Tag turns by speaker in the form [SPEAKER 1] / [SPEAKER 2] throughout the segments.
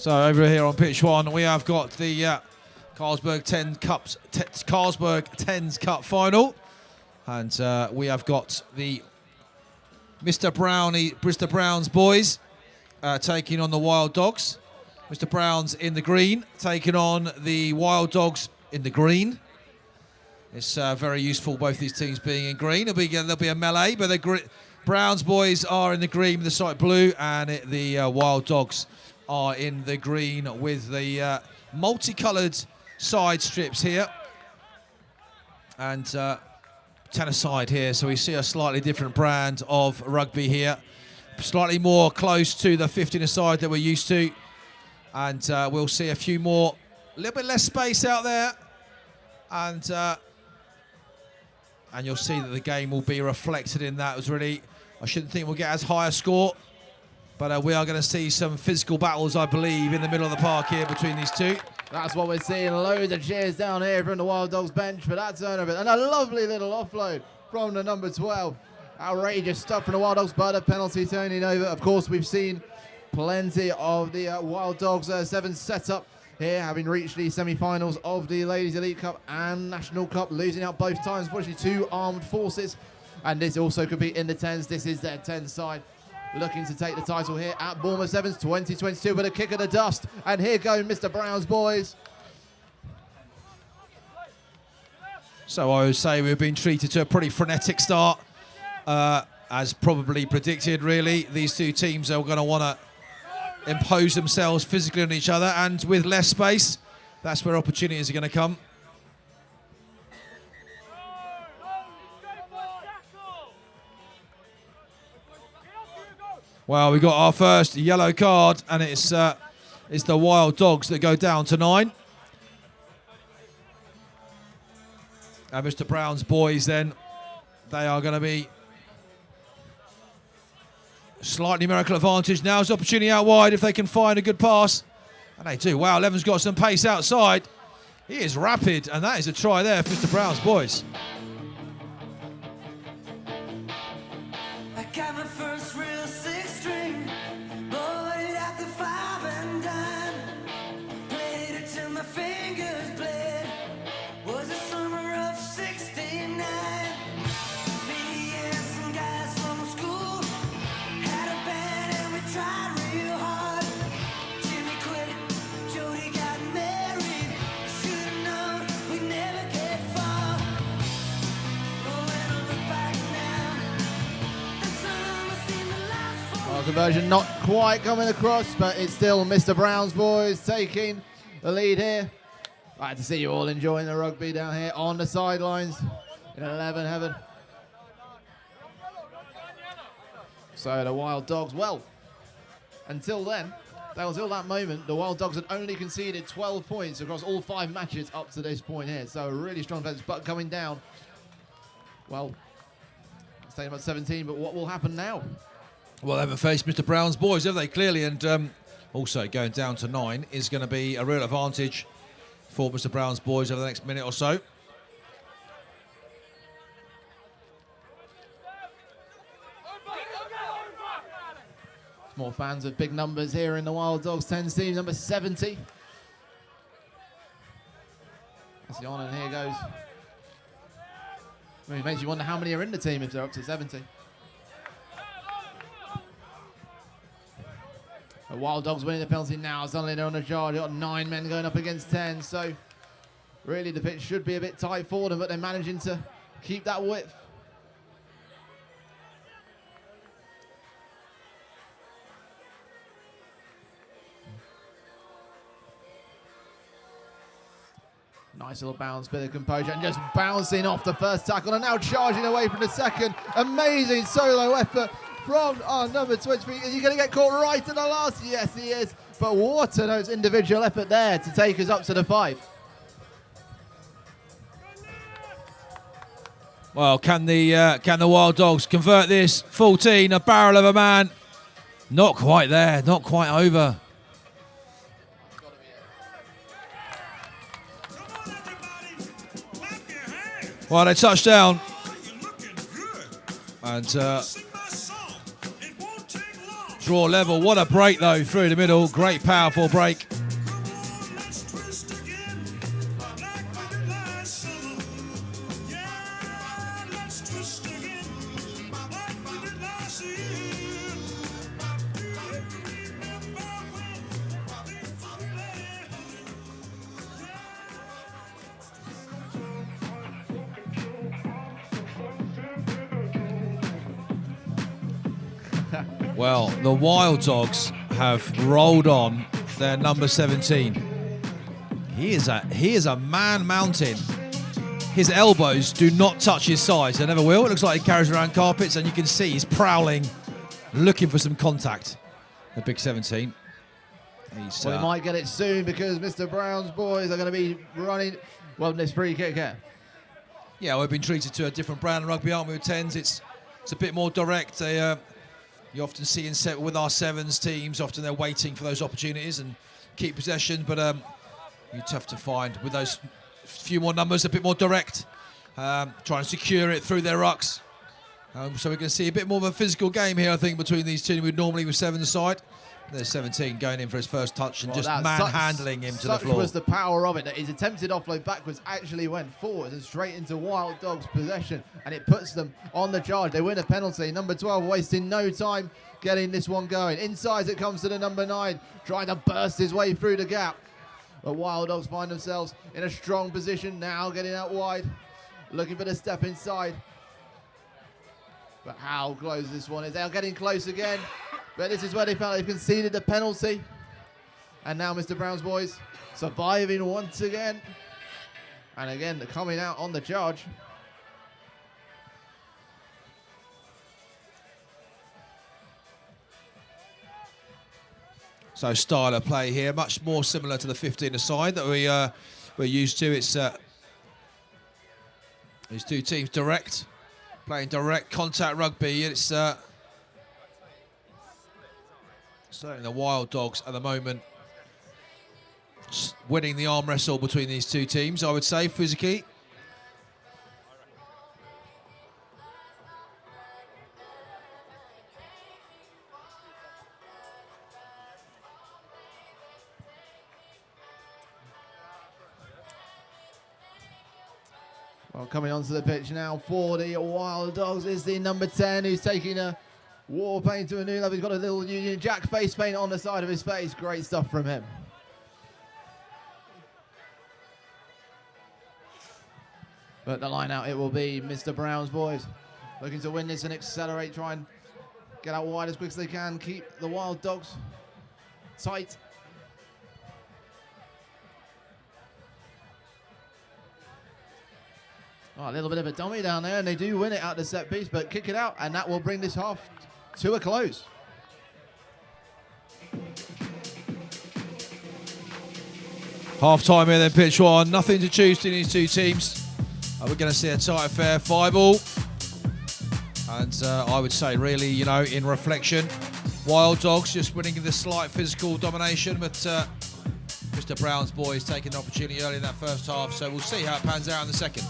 [SPEAKER 1] So over here on pitch one, we have got the Carlsberg 10s Cup final, and we have got the Mr. Browns boys taking on the Wild Dogs. Mr. Browns in the green, taking on the Wild Dogs in the green. It's very useful, both these teams being in green. There'll be a melee, but the Browns boys are in the green with the slight blue, and the Wild Dogs are in the green with the multicoloured side strips here. And 10-a-side here, so we see a slightly different brand of rugby here. Slightly more close to the 15-a-side that we're used to. And we'll see a few more, a little bit less space out there. And you'll see that the game will be reflected in that. I shouldn't think we'll get as high a score, but we are going to see some physical battles, I believe, in the middle of the park here between these two.
[SPEAKER 2] That's what we're seeing. Loads of cheers down here from the Wild Dogs bench for that turn of it. And a lovely little offload from the number 12. Outrageous stuff from the Wild Dogs, but a penalty turning over. Of course, we've seen plenty of the Wild Dogs 7 set up here, having reached the semi-finals of the Ladies Elite Cup and National Cup, losing out both times, unfortunately, to Armed Forces. And this also could be in the 10s. This is their 10 side, looking to take the title here at Bournemouth Sevens 2022 with a kick of the dust. And here go Mr. Brown's boys.
[SPEAKER 1] So I would say we've been treated to a pretty frenetic start, as probably predicted, really. These two teams are going to want to impose themselves physically on each other, and with less space, that's where opportunities are going to come. Well, we got our first yellow card, and it's the Wild Dogs that go down to 9. And Mr. Brown's boys then, they are going to be slight numerical advantage. Now's the opportunity out wide if they can find a good pass. And they do. Wow, Levin's got some pace outside. He is rapid, and that is a try there for Mr. Brown's boys.
[SPEAKER 3] I got my first real 6-string, bought it at the 5 and dime. Played it till my fingers bled. Was the summer of '69. Me and some guys from school had a band and we tried real hard. Jimmy quit, Jody got married. Should've known we'd never get far. But when I look back now, the summer seemed to last for
[SPEAKER 2] Well, conversion not quite coming across, but it's still Mr. Brown's boys taking the lead here. Glad to see you all enjoying the rugby down here on the sidelines in 11 heaven. So the Wild Dogs, well, until then, until that moment, the Wild Dogs had only conceded 12 points across all 5 matches up to this point here. So a really strong defense, but coming down, well, it's taking about 17, but what will happen now?
[SPEAKER 1] Well, they haven't faced Mr. Brown's boys, have they? Clearly, and also going down to 9 is going to be a real advantage for Mr. Brown's boys over the next minute or so.
[SPEAKER 2] More fans of big numbers here in the Wild Dogs 10s team, number 70. That's the on, and here goes. I mean, it makes you wonder how many are in the team if they're up to 70. The Wild Dogs winning the penalty now. Suddenly they're on the charge. They've got 9 men going up against 10. So really the pitch should be a bit tight for them, but they're managing to keep that width. Nice little bounce, bit of composure, and just bouncing off the first tackle, and now charging away from the second. Amazing solo effort from our number 23. Is he going to get caught right at the last? Yes, he is. But what an individual effort there to take us up to the 5.
[SPEAKER 1] Well, can the Wild Dogs convert this? 14, a barrel of a man. Not quite there, not quite over. Well, they touched down. And Draw level. What a break, though, through the middle. Great, powerful break. Well, the Wild Dogs have rolled on their number 17. He is a man mountain. His elbows do not touch his sides. They never will. It looks like he carries around carpets, and you can see he's prowling, looking for some contact. The big 17.
[SPEAKER 2] Well, he might get it soon because Mr. Brown's boys are going to be running. Well, this free kick here.
[SPEAKER 1] Yeah, we've been treated to a different brand of rugby, aren't we, with 10s? It's a bit more direct. You often see in set with our 7s teams, often they're waiting for those opportunities and keep possession, but you'd have to find, with those few more numbers, a bit more direct, try and secure it through their rucks. So we're going to see a bit more of a physical game here, I think, between these two. We'd normally with 7 side. There's 17 going in for his first touch and just manhandling him to the floor.
[SPEAKER 2] Such was the power of it that his attempted offload backwards actually went forward and straight into Wild Dogs' possession, and it puts them on the charge. They win a penalty. Number 12 wasting no time getting this one going. Inside it comes to the number 9, trying to burst his way through the gap. The Wild Dogs find themselves in a strong position now, getting out wide, looking for the step inside. But how close this one is. They are getting close again. But this is where they felt they've conceded the penalty. And now Mr. Brown's boys surviving once again. And again, coming out on the charge.
[SPEAKER 1] So style of play here, much more similar to the 15-a-side that we're used to. It's these two teams direct, playing direct contact rugby. It's certainly the Wild Dogs at the moment winning the arm wrestle between these two teams, I would say, physically.
[SPEAKER 2] Well, coming onto the pitch now for the Wild Dogs is the number 10, who's taking a war paint to a new level. He's got a little Union Jack face paint on the side of his face. Great stuff from him. But the line out, it will be Mr. Brown's boys looking to win this and accelerate, try and get out wide as quick as they can, keep the Wild Dogs tight. Oh, a little bit of a dummy down there, and they do win it out the set piece, but kick it out, and that will bring this half to a close.
[SPEAKER 1] Half time here then, pitch one. Nothing to choose between these two teams. We're going to see a tight affair, 5-all. And I would say, really, you know, in reflection, Wild Dogs just winning the slight physical domination, but Mr. Brown's boys taking an opportunity early in that first half, so we'll see how it pans out in the second.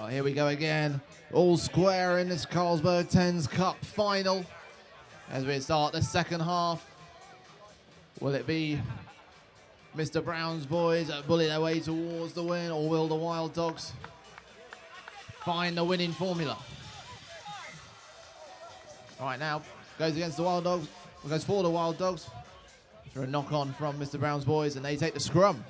[SPEAKER 2] Oh, here we go again. All square in this Carlsberg 10s Cup final. As we start the second half. Will it be Mr. Brown's boys bully their way towards the win, or will the Wild Dogs find the winning formula? All right, now goes against the Wild Dogs. Goes for the Wild Dogs. For a knock on from Mr. Brown's boys, and they take the scrum.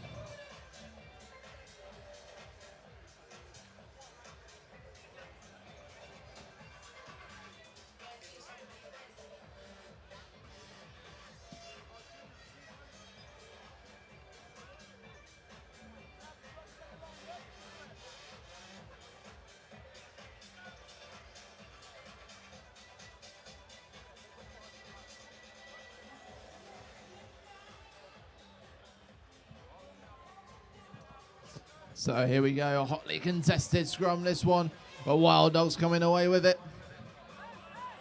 [SPEAKER 2] So here we go, a hotly contested scrum, this one. But Wild Dogs coming away with it.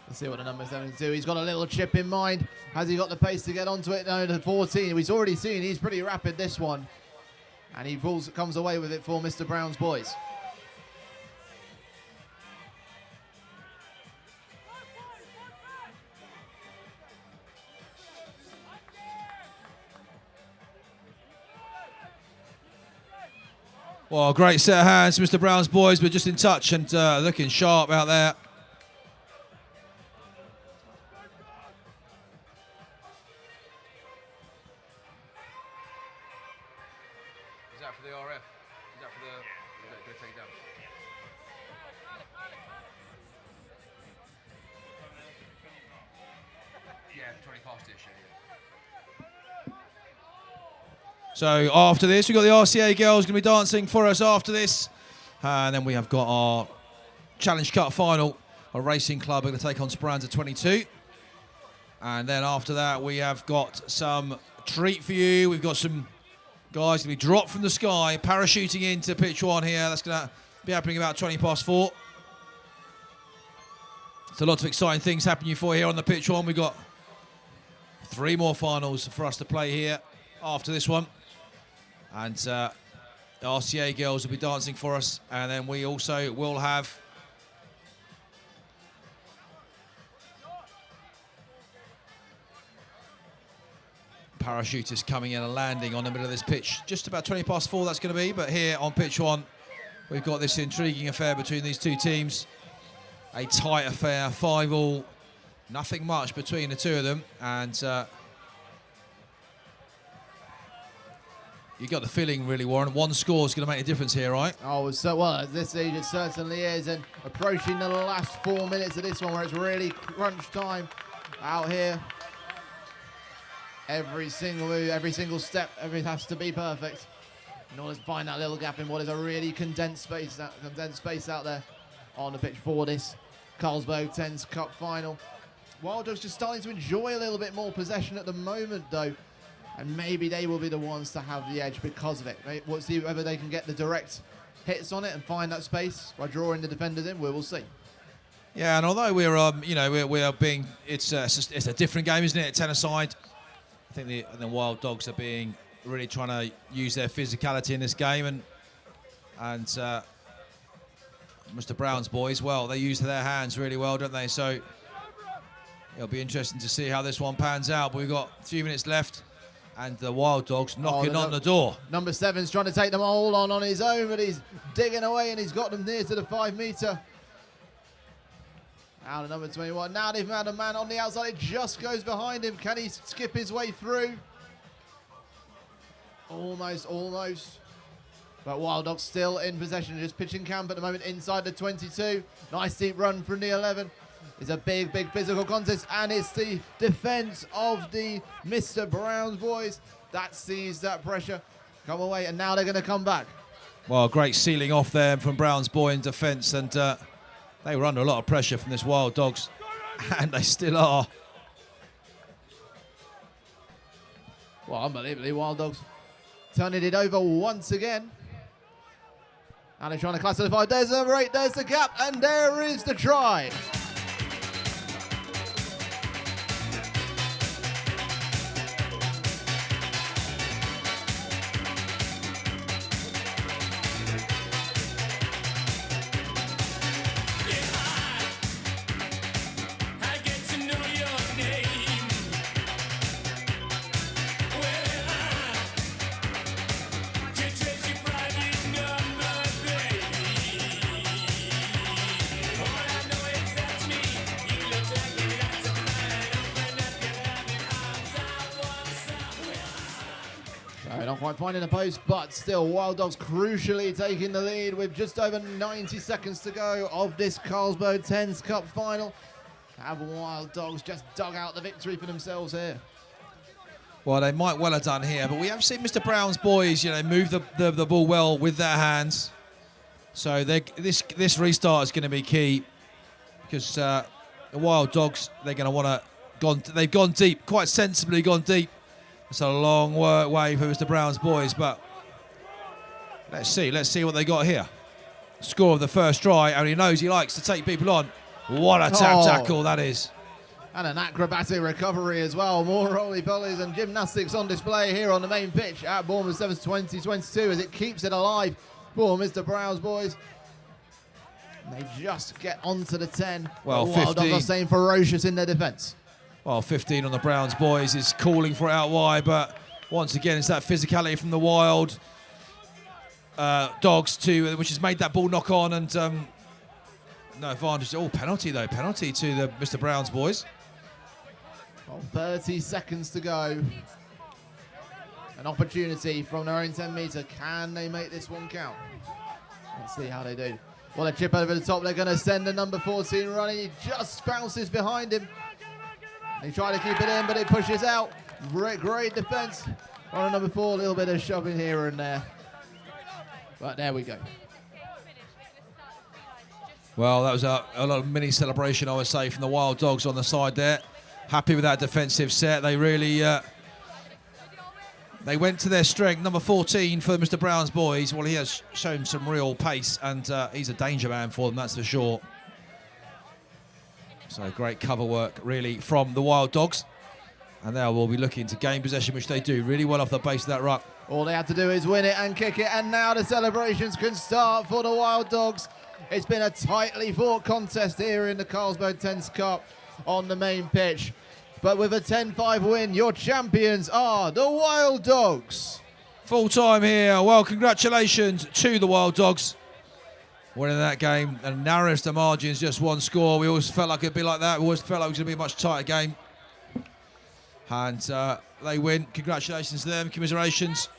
[SPEAKER 2] Let's see what the number's going to do. He's got a little chip in mind. Has he got the pace to get onto it? No, the 14. We've already seen he's pretty rapid, this one. And he comes away with it for Mr. Brown's boys.
[SPEAKER 1] Well, great set of hands, Mr. Brown's boys. We're just in touch and looking sharp out there. Is that for the RF? Is that for the... Go take it down. Yeah, 20 past ish. So after this, we've got the RCA girls going to be dancing for us after this. And then we have got our Challenge Cup final. A racing club are going to take on Speranza 22. And then after that, we have got some treat for you. We've got some guys going to be dropped from the sky, parachuting into pitch one here. That's going to be happening about 20 past 4. So lots of exciting things happening for you here on the pitch one. We've got 3 more finals for us to play here after this one. And the RCA girls will be dancing for us. And then we also will have parachutists coming in and landing on the middle of this pitch. Just about 20 past 4 that's going to be. But here on pitch one, we've got this intriguing affair between these two teams. A tight affair, 5-all. Nothing much between the two of them. And you got the feeling, really, Warren. One score is going to make a difference here, right?
[SPEAKER 2] Oh, so well, at this stage it certainly is. And approaching the last 4 minutes of this one, where it's really crunch time out here. Every single move, every single step, everything has to be perfect in order to find that little gap in what is a really condensed space out there on the pitch for this Carlsberg 10s Cup final. Wild Dogs just starting to enjoy a little bit more possession at the moment, though. And maybe they will be the ones to have the edge because of it. We'll see whether they can get the direct hits on it and find that space by drawing the defenders in. We will see.
[SPEAKER 1] Yeah, and although we're, we are being, it's a different game, isn't it? 10-a-side. I think the Wild Dogs are being really trying to use their physicality in this game, and Mr. Brown's boys, well, they use their hands really well, don't they? So it'll be interesting to see how this one pans out. But we've got a few minutes left. And the Wild Dogs knocking on the door.
[SPEAKER 2] Number 7's trying to take them all on his own, but he's digging away and he's got them near to the 5 metre. Out of number 21. Now they've found a man on the outside. It just goes behind him. Can he skip his way through? Almost. But Wild Dogs still in possession. Just pitching camp at the moment inside the 22. Nice deep run from the 11. It's a big physical contest, and it's the defence of the Mr. Brown's boys that sees that pressure come away, and now they're going to come back.
[SPEAKER 1] Well, great sealing off there from Brown's boy in defence, and they were under a lot of pressure from this Wild Dogs, and they still are.
[SPEAKER 2] Well, unbelievably, Wild Dogs turning it over once again. And they're trying to classify. There's the rate, there's the gap, and there is the try. They're not quite finding the post, but still Wild Dogs crucially taking the lead with just over 90 seconds to go of this Carlsberg 10s Cup final. Have Wild Dogs just dug out the victory for themselves here?
[SPEAKER 1] Well, they might well have done here, but we have seen Mr. Brown's boys, move the ball well with their hands. So this restart is going to be key because the Wild Dogs, they're going to want to they've gone deep, quite sensibly gone deep. It's a long way for Mr. Brown's boys, but let's see what they got here. Score of the first try, and he knows he likes to take people on. What a tap tackle that is.
[SPEAKER 2] And an acrobatic recovery as well. More roly-polies and gymnastics on display here on the main pitch at Bournemouth 7 2022 as it keeps it alive for Mr. Brown's boys. And they just get onto the 10.
[SPEAKER 1] Well,
[SPEAKER 2] the Wild Dogs are staying ferocious in their defence.
[SPEAKER 1] Well, 15 on the Browns boys is calling for it out wide, but once again, it's that physicality from the Wild Dogs which has made that ball knock on, and no advantage. Oh, penalty though, penalty to the Mr. Browns boys.
[SPEAKER 2] 30 seconds to go. An opportunity from their own 10 metre. Can they make this one count? Let's see how they do. Well, a chip over the top. They're going to send the number 14 running. He just bounces behind him. They try to keep it in, but it pushes out. Great defence on number 4. A little bit of shoving here and there. But there we go.
[SPEAKER 1] Well, that was a lot of mini celebration, I would say, from the Wild Dogs on the side there. Happy with that defensive set. They really they went to their strength. Number 14 for Mr. Brown's boys. Well, he has shown some real pace, and he's a danger man for them, that's for sure. So great cover work, really, from the Wild Dogs. And now we'll be looking to gain possession, which they do really well off the base of that ruck.
[SPEAKER 2] All they have to do is win it and kick it, and now the celebrations can start for the Wild Dogs. It's been a tightly fought contest here in the Carlsberg 10s Cup on the main pitch. But with a 10-5 win, your champions are the Wild Dogs.
[SPEAKER 1] Full time here. Well, congratulations to the Wild Dogs. Winning that game, and narrowest the margins, just one score. We always felt like it'd be like that. We always felt like it was going to be a much tighter game. And they win. Congratulations to them. Commiserations